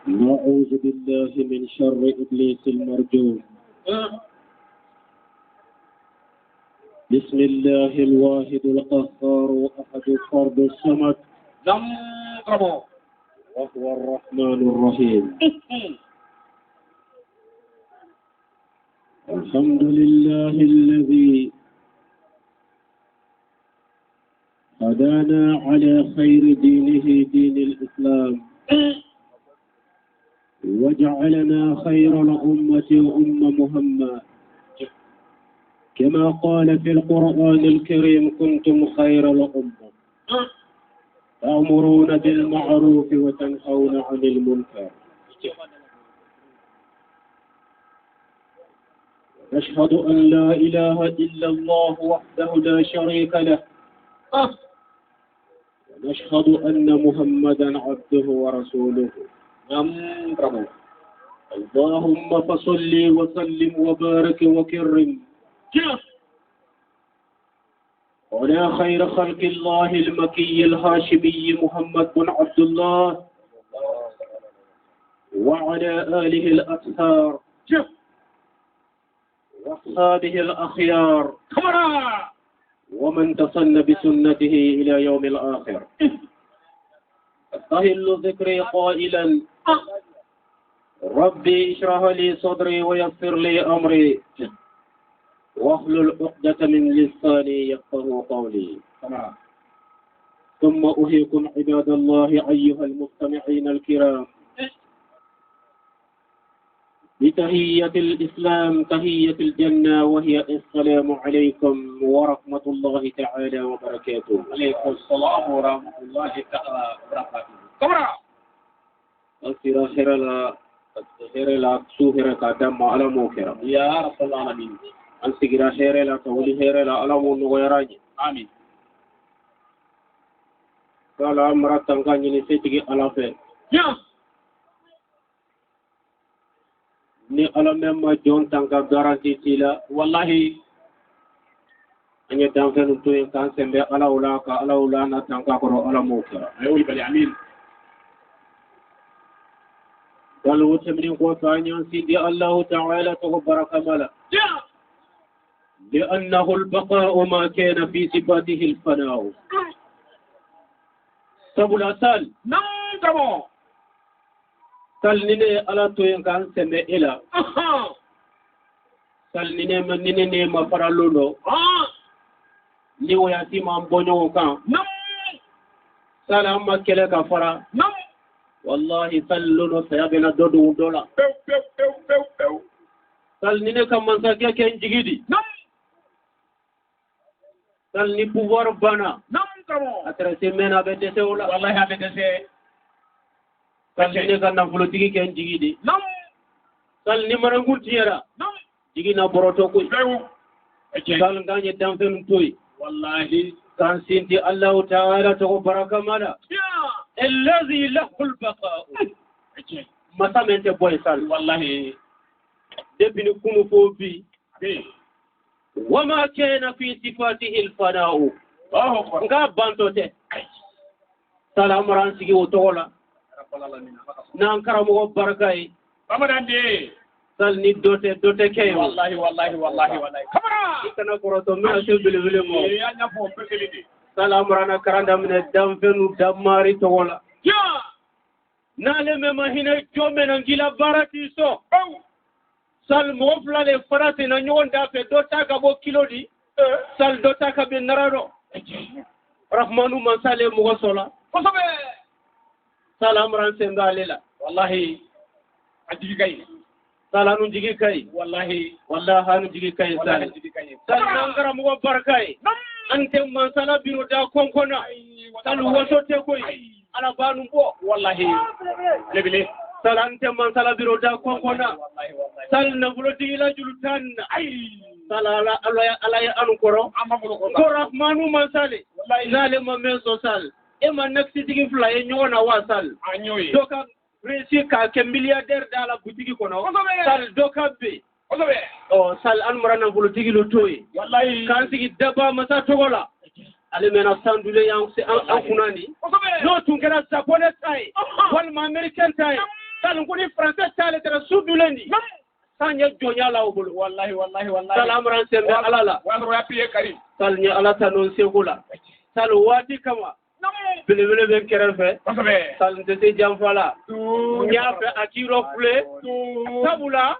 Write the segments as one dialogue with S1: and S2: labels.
S1: نعوذ بالله من شر إبليس المرجوم. بسم الله الواحد القهار أحد الفرد الصمد وهو الرحمن الرحيم. الحمد لله الذي هدانا على خير دينه دين الإسلام وجعلنا خير الأمة محمد كما قال في القرآن الكريم كنتم خير الأمة تأمرون بالمعروف وتنهون عن المنكر. نشهد أن لا إله إلا الله وحده لا شريك له ونشهد أن محمدا عبده ورسوله. اللهم فصل وسلم وبارك وكرم على خير خلق الله المكي الهاشمي محمد بن عبد الله وعلى آله الأطهار وأصحابه الأخيار ومن تصن بسنته إلى يوم الآخر. أستهل ذكري قائلا ربي اشرح لي صدري ويسر لي أمري واحلل عقدة من لساني يفقهوا قولي. ثم أحييكم عباد الله أيها المستمعين الكرام بتحية الإسلام تحية الجنة وهي السلام عليكم ورحمة الله تعالى وبركاته.
S2: عليكم السلام ورحمة الله تعالى وبركاته. كبرى
S1: أسيرا خير لا سوهر كادم على موكرا
S2: يا رب العالمين.
S1: أنسيرا خير لا تولي خير لا على مونغيراج.
S2: آمين.
S1: قال أمرا تنكاني نسيتي على فين.
S2: يا
S1: ni ala memma jon tanka garanti tila
S2: wallahi
S1: anya danfenu to en kan sembe ala ula na tanka ko ala mokera
S2: ayoli bali amin
S1: wal wutamni ko tanyan sidi allah ta'ala tabaraka mala لأنه البقاء ما كان في صفاته الفناء. سبل أسال
S2: نعم تمام
S1: salnine ala to en kan sembe ila salnine man nine ma faralodo ni wayati ma bonyo kan
S2: nam
S1: salam ma kele ka fara
S2: nam
S1: wallahi salluno sayabena dodo dola
S2: pew
S1: salnine kam man sa ke jigidi
S2: nam
S1: salni pouvoir bana
S2: nam tamo
S1: atra semena be dese wala
S2: wallahi abe dese
S1: salni kan na folotigi ken jigidi
S2: nam
S1: salni marangul tiera
S2: nam
S1: jigina boroto ko
S2: pew
S1: sal nganye damfen toy
S2: wallahi
S1: كان سنتي الله تعالى تبارك مالا
S2: يا
S1: الذي له البقاء ما سمعت بوي سال
S2: والله
S1: دبن كونو فوبي وما كان في صفاته الفناء nga bantote salam ran sigi wotola nan karamo barakay
S2: bamadande
S1: sal ni dote kay
S2: wallahi kamara
S1: kana koroto mi asul bile mo
S2: ya nya fo pekelidi
S1: salam ran karanda mine damfenu damari tola
S2: ya
S1: nale me mahina jome na ngila barati so sal mo flale farati na nyonda fe dota ka bo kilodi sal dota ka be nararo rahmanu masale mo sola
S2: kosobe
S1: salam ran sengalela
S2: wallahi ajigi kay
S1: salanu jigi kay
S2: wallahi
S1: hanu jigi kay sal nangara mo barkay ante man sala biro da konkona sal woso te koy ala banu bo
S2: wallahi lebile
S1: sal ante man sala biro da konkona sal na bulo digila julutan salala ala ya anu koro ko rahmanu man sale wallahi zale ma meso sal e man naksi digi fla e nyona wasal
S2: anyoy
S1: doka resi ka ke milliardaire dala butigi kono sal doka be sal an marana bulo digilo toy
S2: wallahi
S1: kan sigi daba masa togola ale mena sandule yang se an kunani no tungera sapone tai wal ma american tai sal ngoni français tale tara sudulendi sanya jonya la obul
S2: wallahi
S1: salam ran sembe alala
S2: wal rapiye kari
S1: sal nya ala tanon segula sal wati kama bele ben kerfe sal ndete jamfala nya fe akiro fule tabula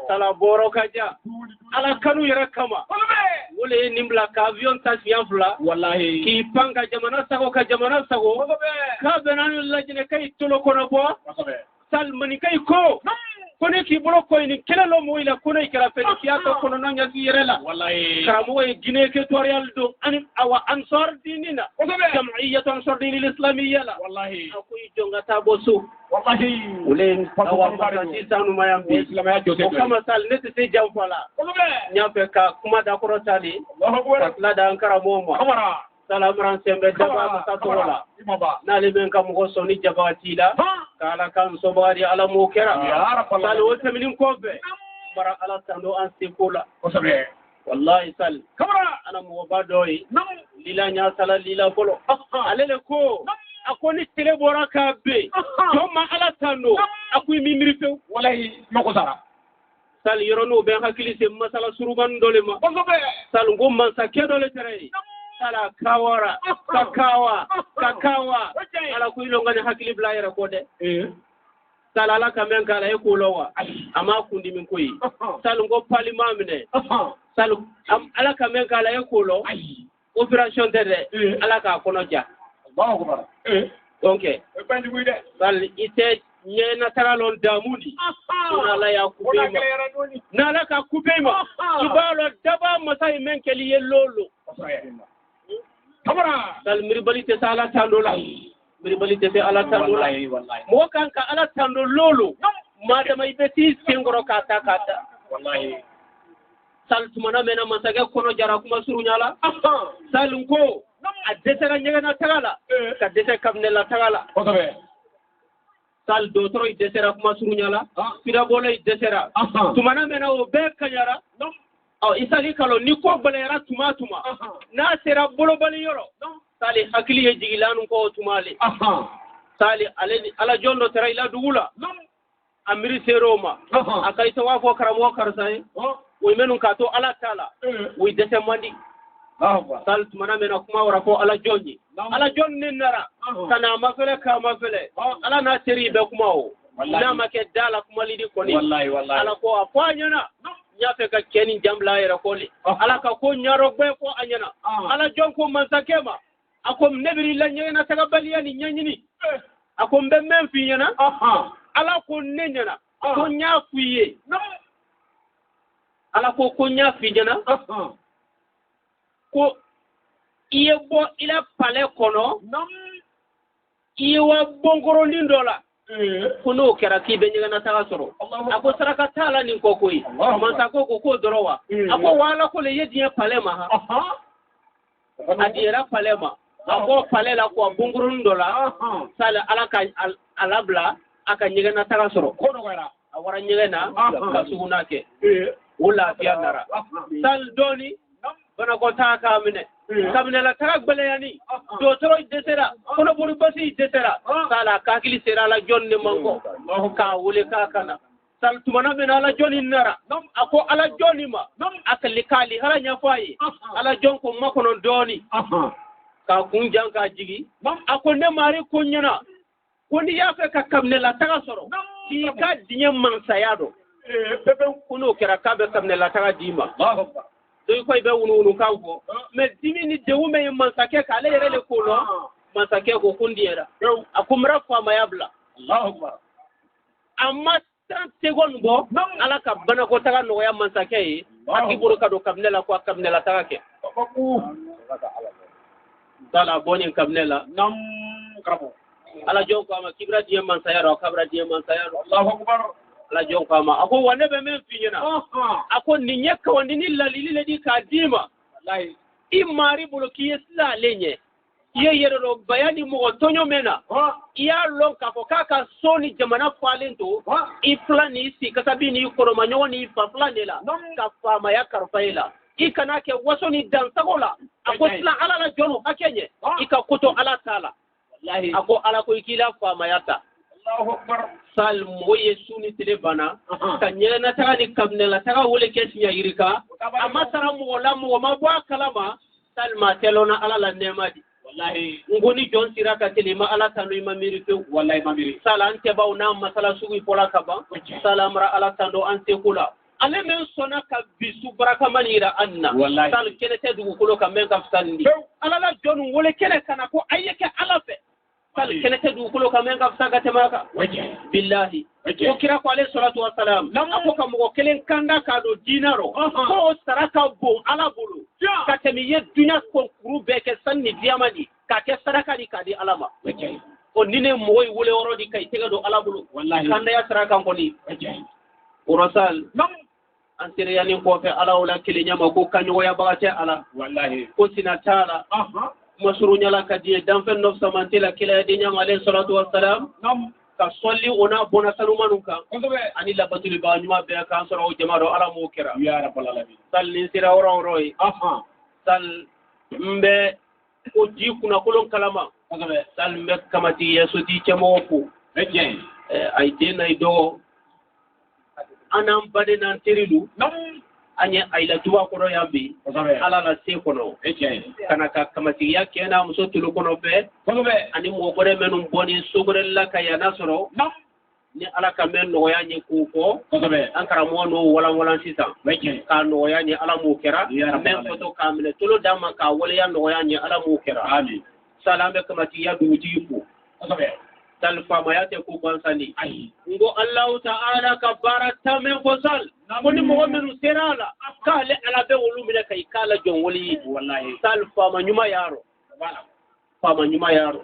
S1: sala boro kaja ala kanu yara kama wole nimbla ka avion tasfiyan fula
S2: wallahi
S1: ki panga jamana sago ka benanu lajine kay tolo kono bo sal mani kay ko kone ki bolo ko ni kelelo mo ila kone kala fe kiato kono nanya ki yerela
S2: wallahi
S1: kamo e gine ke tutorial do an awa ansar dinina jam'iyyatu ansar dinil islamiyya la
S2: wallahi
S1: akuy jonga tabosu
S2: wallahi
S1: ulen awa masasi sanu mayambi
S2: islamaya jote
S1: kama sal nete se jamfala nyafe ka kuma da koro tali la da ankara momo
S2: kamara
S1: salam ran sembe jaba ta tola na le men kam go soni jaba tila kala kan so bari ala mo kera
S2: ya rabbal
S1: sal o tamilin ko be bara ala tando an sikola wallahi sal
S2: kamara
S1: ana mo badoyi lila nya sala lila bolo alele ko akoni tele bora ka be jomma ala tando akui mimiri fe
S2: wallahi mako sara
S1: sal yorono be hakili se masala suruban dole ma sal ngom man sakedo le tere sala kawara kakawa ala kuilo ngani hakili bla yara kode sala ala kamen kala e kulowa ama kundi min koyi sal ngo palima mine sal ala kamen kala e kulo operation tede ala ka kono ja
S2: Allahu akbar
S1: donc
S2: bandi buide
S1: sal ite nyena taralon damuni ala ya kubema na ala ka kubema ibalo daba masai men keli yelolo
S2: kamara
S1: sal miribalite sala tandola miribalite se ala tandola
S2: wallahi
S1: mo kanka ala tandololo madama ibeti singoro kata
S2: wallahi
S1: sal tumana mena masage kono jara kuma surunyala sal ko adesera nyegana tagala ka dese kamne la tagala sal dotoro idesera kuma surunyala pida bolo idesera tumana mena o be kanyara isagi kalo ni ko balera tuma na sera bolo bali yoro sali hakili ye jigilanu ko tumale sali ala jondo tera ila dugula amiri seroma akai tawafo karamo karsai wo menun ka to ala tala wo dese mandi sal tumana mena kuma wara ko ala jonni nara kana mafele ka mafele ala na teri be kuma o na make dala kuma lidi koni
S2: wallahi
S1: ala ko afanyana nyafe ka keni jambla yara koli ala ka ko nyaro gbe ko anyana ala jonko mansakema akom nebiri la nyena tagabaliya ni nyanyini akom be men fi nyana ala ko nenyana ko nyafuye ala ko nyafi nyana ko iyebo ila pale kono iwa bongoro lindola kuno kera kibe nyana taga soro ako saraka tala ni kokoi mansa ko dorowa ako wala ko le yedi palema adiera palema ako palela ko bongoro lindola sala alaka alabla aka nyana taga soro
S2: kono wala
S1: awara nyana kasuna ke wala fiandara sal doni bana ko taka mine kamne la tarak balayani do toro desera kono buri basi desera sala kakili sera la jonne mango ka wole ka kana sal tumana bena la joni nara ako ala joni ma akali kali hala nyafayi ala jonko makono doni ka kunjan ka jigi ako ne mari kunyana kundi yafe ka kamne la taga soro ki ka dinye mansayado bebe kuno kera kabe kamne la taga dima doy koy be wunu kanko mais dimini de wume mansake ka le yere le kolo mansake ko kundiera akumra fa mayabla
S2: Allahu akbar
S1: amma 30 secondes bo ala ka bana ko taga no ya mansake yi akiburu ka do kamnela ko kamnela taga ke dala bonin kamnela
S2: nam krabo
S1: ala jonko ama kibra di mansayaro kabra di mansayaro
S2: Allahu akbar
S1: la jonko ama ako wane be men finyana ako ni nyeka wandi ni lalili le di kadima wallahi imari bulo kiyesla lenye ye yero bayani mo tonyo mena iya lon ka ko kaka soni jamana falento I plani si kasabini ko romanyoni fa planela ka fama ya karfaila ikana ke wasoni dan sagola ako sla ala la jono akenye ika koto ala tala wallahi ako ala ko ikila fama yata
S2: Allahu akbar.
S1: sal moye suni tele bana kanyela na taga ni kamnela taga wole kesi ya irika amma sara mo la mo ma bwa kalama sal ma telona ala la nemadi
S2: Wallahi
S1: ngoni jon siraka tele ma ala tanu ima mirite
S2: wallahi mamiri.
S1: sala ante ba una masala sugi pola kaba sala mara ala tando ante kula ale men sona ka bisu baraka manira anna
S2: Wallahi.
S1: sal kene te dugu kulo ka men ka fsandi ala la jon wole kene kana ko ayeke ala fe sal kene te dugu kulo ka men ka fsaga temaka billahi ko kira ko alayhi salatu wassalam ako ka mo kelen kanda ka do dinaro ko saraka bo ala bulu ka temiye dunya ko kuru beke sanni diamani ka ke saraka di ka di alama o nine moy wole woro di kay tega do ala bulu
S2: Wallahi.
S1: kanda ya saraka ko ni urasal an siriyani ko fe ala wala kilinya ko kanyo ya bagate ala
S2: Wallahi.
S1: ko sinatala masuru nyala kadiye dan fen no samantila kila de nyama alayhi salatu wassalam ka solli ona bona salumanu kan ani labatul ba nyuma be kan soro jama do ala mo kira
S2: Ya rabbal alamin.
S1: sal ni sira woro roy sal mbe ko ji kuna kolon kalama sal mbe kamati yeso ti chemo ko ay denay do anam bade nan teridu anya ayla tuwa kono yambi ala la se kono kana ka kamati ya kena muso tulu kono fe ani mo gore menum boni sogore la kaya nasoro ni ala ka men no ya ni ku ko ankara mo no wala sisa ka no ya ni ala mo kera men foto kamile tulu dama ka wala ya no ya ni ala mo kera
S2: amin
S1: salambe kamati ya duji ku tal fama ya te ku bansani ngo allah ta'ala ka barata men ko sal woni mo menu serala kale ala be wolu mine kay kala jon woli
S2: wallahi
S1: tal fama nyuma yaro fama nyuma yaro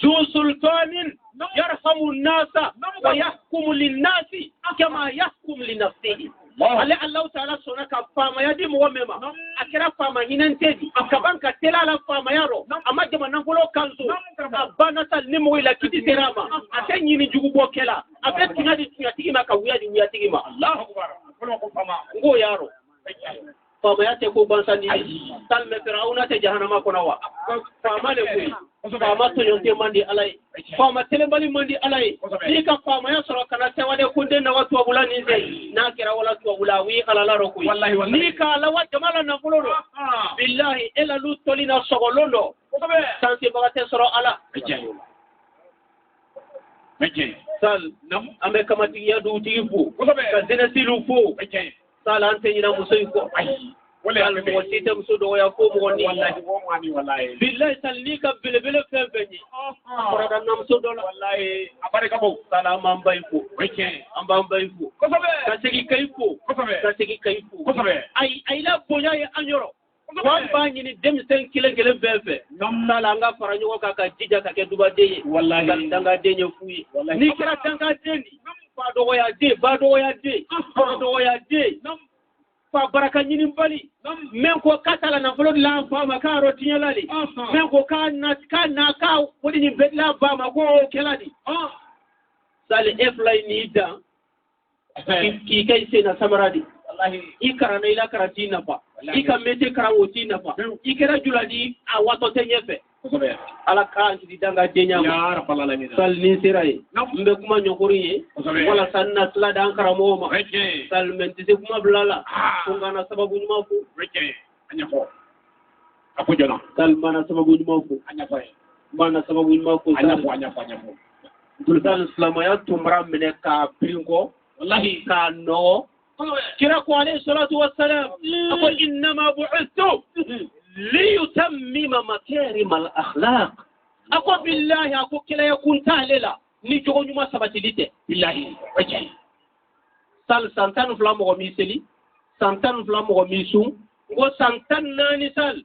S1: zu sultanin yarhamu an-nasa wa yahkumu lin-nasi kama yahkum li nafsihi ale allah ta'ala sona ka fama ya di mo mema akira fama hinantedi akabanka telala fama yaro amma jama nan golo kanzo abana sal ni mo ila kiti terama atenyi ni jugubo kela abet ngadi tuyatigi maka wiyadi wiyatigi ma
S2: Allahu akbar ko fama
S1: ngo yaro fama ya te ko bansani tal me firauna te jahannama ko nawa fama le ko fama to yonte mandi alai fama tele bali mandi alai ni ka fama ya soro kana te wade kunde na watu wabula ni zai na kira wala tu wabula wi kala la ro ko ni ka la wate mala na fuloro billahi ila lu tolina sogolondo santi bagate soro ala sal ambe kamati ya du tifu ka zina silu fu sal ante ina musoy ko wala mo sita musodo ya ko mo ni
S2: wallahi
S1: billahi salika bilbile febeni korada nam musodo wallahi
S2: abare kabo
S1: salama mbayfu amba mbayfu ka segi kayfu ka segi kayfu ay la bonya ya anyoro wamba ni dem 5 kilo gele befe sala nga faranyo ka jija ka ke duba deye wallahi danga denye fuyi ni kira danga deni ba do ya de ba do ya de fa baraka nyini mbali men ko katala na folo la fa ma ka rotinya lali men ko ka wodi ni bedla ba ma ko keladi sale eflay ni da ki kai sai na samaradi wallahi ikara na ila karatina fa ika mete karawoti na fa ikera juladi a wato tenyefe ala ka di danga denya
S2: ya rabbal alamin
S1: sal ni sirai mbe kuma nyokori wala sanna sala dan karamo ma sal menti se kuma blala ngana sababu nyuma fu
S2: anya ko akujona
S1: sal mana sababu nyuma fu
S2: anya ko
S1: mana sababu nyuma fu
S2: anya ko
S1: dulsan islama ya tumra mene ka prinko wallahi ka no kira ko alayhi salatu wassalam ako inma bu'ithtu liyutammima makarim al-akhlaq ako billahi ako kila yakun talela ni jogo nyuma sabatilite billahi sal santan flam mo mi seli santan flam mo mi sum go santan nani sal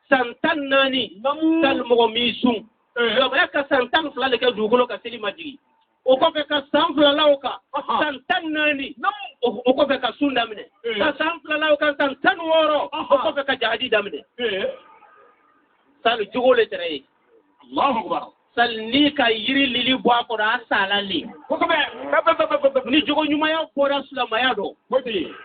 S1: santan nani sal mo mi sum yo ka santan flam le ka dugulo ka seli majigi o ko fe ka sanfla lawka santan nani o ko fe ka sunda mine ka sanfla lawka santan woro o ko fe ka jadi damine sal jugole tere
S2: Allahu akbar
S1: salni ka yiri lili bɔ a kɔrɔ a salali ni jogo ɲumanya bɔra silamaya dɔ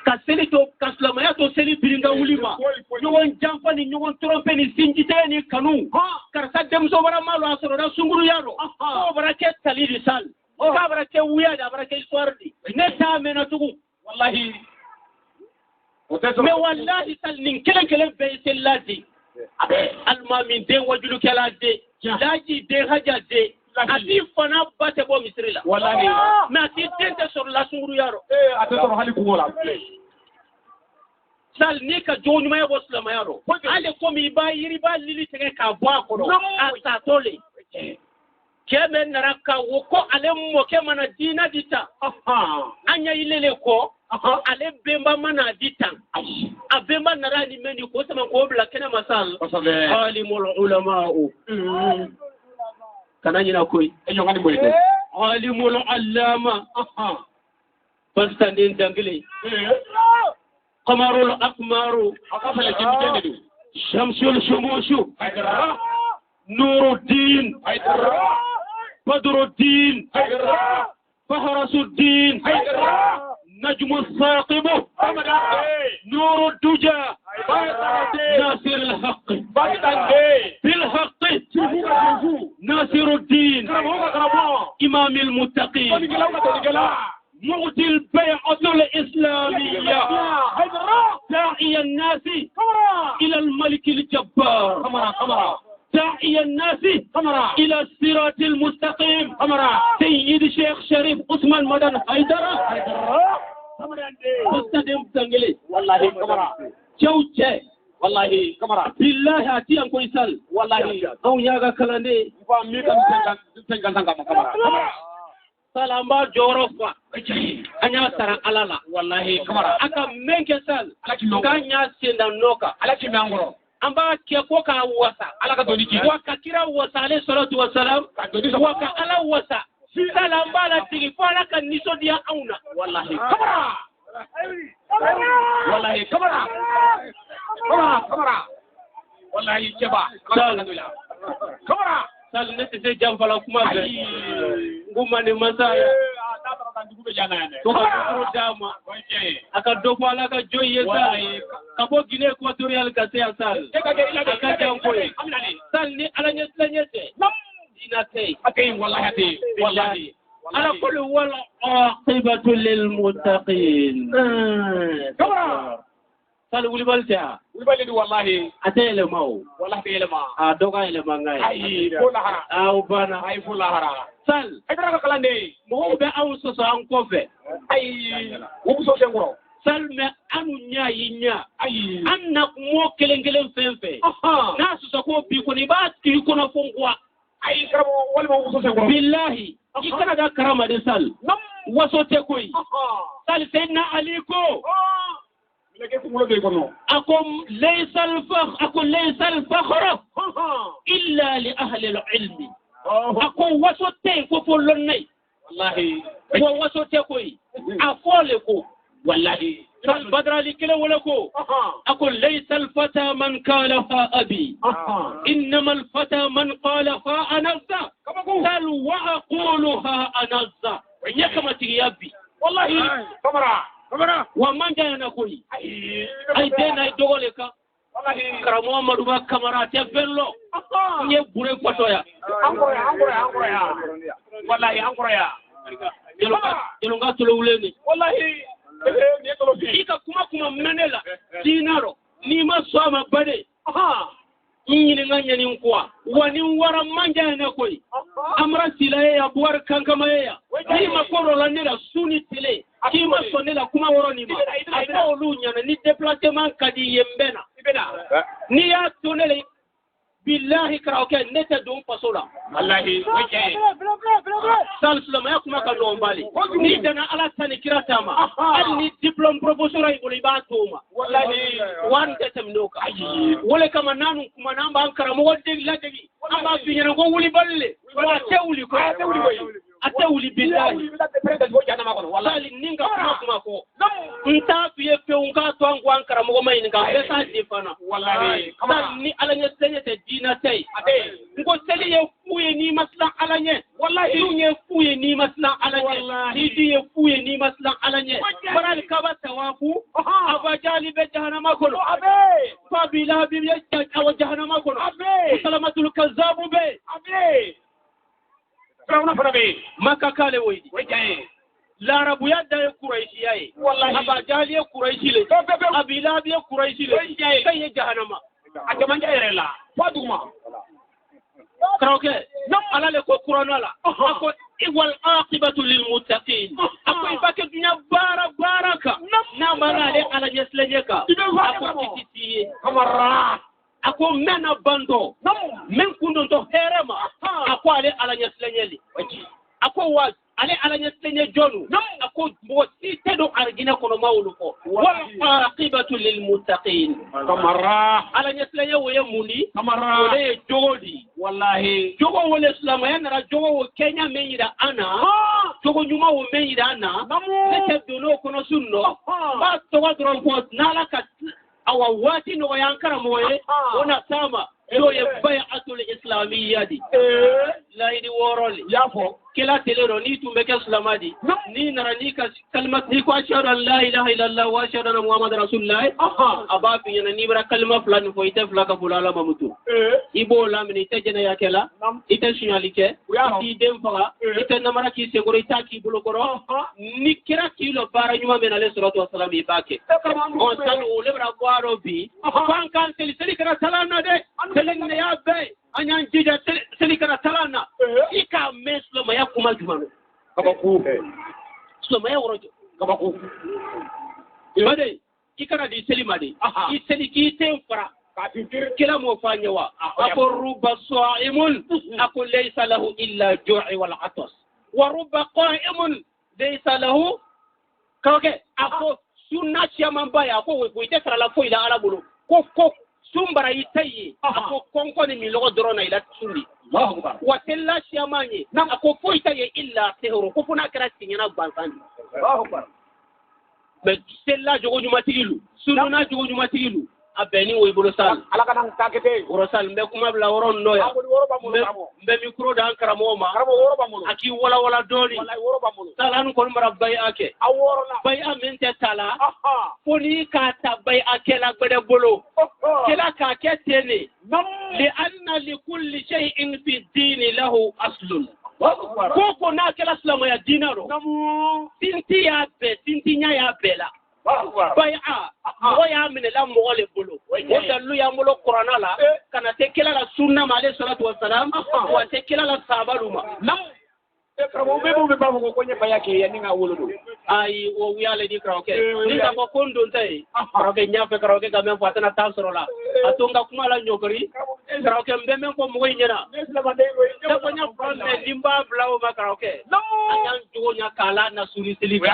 S1: ka seli to ka silamaya to seli biringa wuli ma ɲɔgɔn janfa ni ɲɔgɔn trompe ni sinjitɛ ni kanu karisa denmuso wɛrɛ ma lɔ a sɔrɔ la sunkuruya dɔ k'o bara kɛ tali de sal k'a bara kɛ wuya de a bara kɛ histoire de ne t'a mɛnna tugun wallahi mais wallahi sal nin kelen kelen bɛɛ ye selila de alimami den wajulukɛla de laji den haja de a t'i fana ba tɛ bɔ misiri la wallahi mais a t'i den tɛ sɔrɔ la sunkuruya rɔ
S2: a tɛ sɔrɔ hali kungo la
S1: sal ni ka jogo ɲumanya bɔ silamaya rɔ hali komi i b'a yiri b'a lili tigɛ k'a bɔ a kɔrɔ a tatɔ le cɛ bɛ nara ka wo ko ale mɔkɛ mana diina di tan an ɲɛ yilele kɔ ale benba mana di tan a benba nara ni mɛni ko sama k'o bila kɛnɛ ma sal alimul ulama o kana ɲina koyi alimul allama bastanden dangile qamarul akmaru shamsul shumushu nuruddin badruddin fahrasuddin نجم الثاقب نور الدجى ناصر الحق بالحق ناصر الدين إمام المتقين مؤتي البيعة الإسلامية داعي الناس إلى الملك الجبار داعي الناس إلى الصراط المستقيم سيد شيخ شريف عثمان مدن حيدر مستدم تنجلي
S2: والله كمرة
S1: جوجة
S2: والله كمرة
S1: بالله أتي أنكو يسال
S2: والله
S1: أو ياغا كلاندي
S2: فاميكم تنجان كمرة
S1: salamba jorofa anya sara alala
S2: wallahi kamara
S1: aka menke sal kanya senda noka
S2: alaki mangoro
S1: amba ke ko ka wasa
S2: alaka doni ki
S1: waka kira wasa alayhi salatu wassalam waka ala wasa salamba la tigi fala kan niso dia auna
S2: wallahi kamara wallahi kamara kamara wallahi keba kamara
S1: sal nete se jamfala kuma be nguma ni masaya to ka dama aka do fala ka joye sa ka bo Guinée Équatoriale ka se asal aka janko sal ni alanya slanyete dina tay
S2: akay wallahi
S1: ala kulli wal aqibatu lil muttaqin sal wuli balta
S2: di wallahi
S1: atele maw
S2: wallahi tele ma
S1: a doga ele mangay
S2: ay fulahara
S1: aw bana
S2: ay fulahara
S1: sal
S2: ay dara kalande
S1: mo be aw so an ko fe
S2: ay wo so sengoro
S1: sal me anu nya yinya
S2: ay
S1: anna mo kelen fenfe na so ko bi ko ni ba ti ko na fongwa
S2: ay karamo wala mo so sengoro
S1: billahi ikana da karama de sal waso te koy sal sayyidina ali ko أقم ليس الفخر إلا لأهل العلم أقم وسوتي كفولني والله وسوتي كوي أفولكو والله بدر لكلا ولكو أقول ليس الفتى من قالها أبي إنما الفتى من قالها أنزا سل وأقولها أنزا يكما تيابي والله
S2: kamara
S1: ومن جاء نقولي أي دين أي دولك كرامو مدوبا كاميرا تفلو يبوري فوتويا
S2: أنكوريا والله أنكوريا
S1: يلونغا تلولني
S2: والله
S1: ika kuma menela dinaro ni masoma bade nyini nganya ni kwa wani wara manja na koi amra silaye ya buar kankama ya ni makoro la nela suni tile kima sonela kuma woro ni ma apo lunya na ni déplacement kadi yembena ni ya tonele billahi karaoke neta don pasola
S2: wallahi wajhe
S1: sal sulama ya kuma ka don bali ni dana ala tani kiratama al ni diplôme professeur ay boli ba toma wallahi wan tetem noka wala kama nanu kuma namba ankara mo wadde ladegi amba binyana go wuli balle wa tewuli ko atewuli billahi wallahi ninga kuma ko nta fiye peunga to angu ankara mo mai ninga pesa difana
S2: wallahi
S1: ni ala nyete dina tay ngo teli ye fuye ni maslan alanye
S2: wallahi
S1: dunye fuye ni maslan alanye ni diye fuye ni maslan alanye baral kaba tawafu abajali be jahannama kono
S2: abe
S1: fabila bi ya jahannama kono
S2: abe
S1: salamatul kazzabu be
S2: abe Firawna fana be
S1: Makka kale woydi
S2: wajaye
S1: larabu yadda ya kuraishi yayi
S2: wallahi
S1: abajali ya kuraishi le abila bi ya kuraishi le kai ya jahannama
S2: a jaman jayere la faduma
S1: karaoke ala le ko kuranala ako iwal aqibatu lil muttaqin ako ibake dunya baraka na malale ala nyeslenyeka ako titi
S2: kamara
S1: ako mena bando men kundo to herema ako ale ala nyeslenyeli ako wa ale ala nyeslenye jonu ako mo si tedo argina kono mawlu ko wal aqibatu lil muttaqin
S2: kamara
S1: ala nyeslenye woye mundi
S2: kamara
S1: wole jodi
S2: wallahi
S1: jogo wole islama yana jogo wo Kenya menyida ana jogo nyuma wo menyida ana ne dono kono sunno ba to wadron ko nala ka awa wati no yankara moye ona sama yo ye bai'atul islamiyyadi la idi woroli
S2: yafo
S1: kila telero ni tumbe ke islamadi ni narani ka kalmat ni ko ashhadu an la ilaha illallah wa ashhadu anna muhammadar rasulullah abafi yana ni bara kalma fulani fo ite fulaka fulala mamutu ibo lamini ite jena yakela ite signalike ti dem faga ite namara ki segoro ita ki bulokoro ni kira kilo bara nyuma men alayhi salatu wassalam ibake on tan o lebra boaro bi fan kan seli kana talana de selen ne ya be anyan jija seli kana talana ika meslo maya kuma jumano
S2: kabaku
S1: so maya worojo
S2: kabaku
S1: ibade ikana di seli made i seli ki temfara kila mo fanyawa ako ruba sa'imun ako laysa lahu illa ju'i wal atas wa ruba qa'imun laysa lahu kawke ako sunna chama mbaya ako we tetra la foi la arabulu ko sumbara itayi ako konko ni milogo drona ila sundi
S2: Allahu akbar
S1: wa tella shamanye na ako foi tayi illa tehru ko funa krati nyana bansandi
S2: Allahu akbar
S1: be tella jogo nyumatilu sununa jogo nyumatilu abeni wo ibolo sal
S2: ala kana takete
S1: woro sal mbe kuma bla woron noya mbe micro da ankara moma
S2: woro bamulo
S1: aki wala doli
S2: wallahi woro bamulo
S1: salan kon marabbay ake
S2: aworo na
S1: bay amente tala foni ka tabay ake la gbede bolo kila ka ketene li anna li kulli shay'in fi ad-din lahu aslun ko na kala islamu ya dinaro sinti ya be sinti nya ya bela bai'a o ya min la mogole bolo o dallu ya molo qur'ana la kana te kila la sunna ma alayhi salatu wassalam wa te kila la sabaluma
S2: nam e kramo be ba ko konye bayake ya ninga wolodo
S1: ai o wiale di kraoke ni ta ko kondo ntai kraoke nyafe kraoke ga men fatana tansoro la atunga kuma la nyokori kraoke mbe men ko mo nyena ta ko nya problème limba blawo ma kraoke anyan jugo nya kala na suri silibi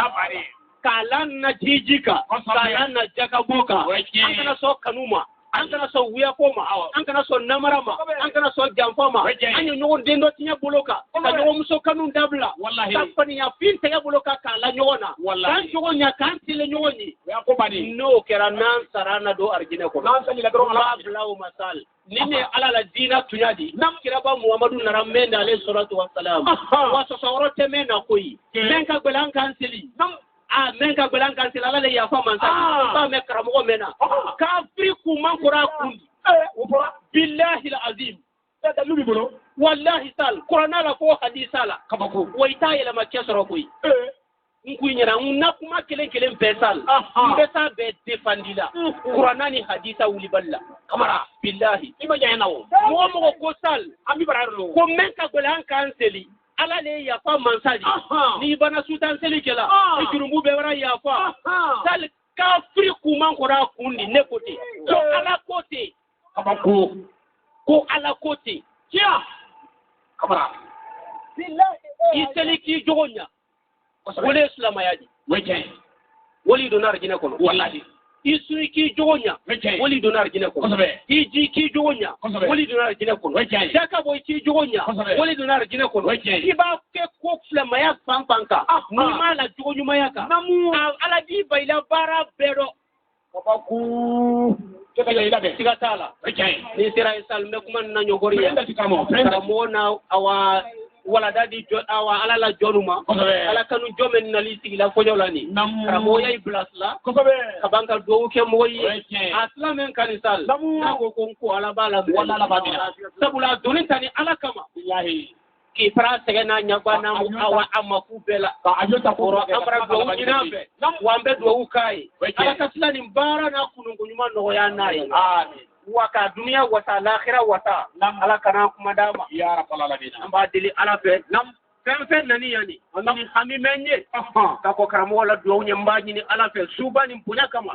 S1: kalan na jijika kalan na jakaboka an kana so kanuma an kana so wuya koma an kana so namarama an kana so jamfama an yi nyogon dendo tinya boloka ka nyogon muso kanun dabla kampani ya finta ya boloka kala nyogona kan nyogon ya kan tile nyogoni
S2: ya ko bani
S1: no kera nan sarana do argine ko
S2: nan sani la dro ala
S1: blaw masal nini ala la dina tunyadi nam kiraba muhammadu naramenda alayhi salatu wassalam wa sawrote mena koyi men ka gbelan kan seli nam men ka gbelan kan sila la ya fa mansa ba me karamo mena ka fri ku man kura kundi billahi alazim
S2: da lubi bolo
S1: wallahi sal qur'ana la ko hadisa la
S2: kabako
S1: waita ila makesoro koy nkuinyira na kuma kelen pesal mbesa be defandila qur'ana ni hadisa wuli balla kamara billahi
S2: ima jayna wo
S1: mo ko sal
S2: ambi bararo
S1: ko men ka gbelan kan seli ala le ya fa mansadi ni bana sutan selikela ikirumbu be wara ya fa sal ka fri kuma ngora kundi ne kote ko ala kote
S2: kabako
S1: ko ala kote
S2: kia kamara
S1: billahi iseliki jogonya wala islama yaji
S2: weje
S1: wali donar gine kono
S2: wallahi
S1: isui ki jogonya wali donar gine kono iji ki jogonya wali donar gine kono jaka boy ki jogonya wali donar gine kono iba ke ko flama ya pampanka ni mala jogonyu mayaka ala di baila bara bero
S2: kabaku
S1: siga tala ni sira sal me kuma na nyogori mo na awa wala dadi awa ala la jonuma ala kanu jomen na li sigila fojolani mo yai blasla kabanka do ke moyi asla men kanisal na ko ala bala wala la babina sabula donitani ala kama billahi ki pra segena nyabana awa amaku bela ajota ko amra do inabe wambe do ukai ala kasla ni bara na kunungu nyuma no ya nayi amin waka dunia wata l'akhirah wata ala kana kuma dama ya rabbal alamin amba dili ala fe nam fen nani yani ni hami menye ka ko karamo wala do nyamba ni ala fe suba ni punya kama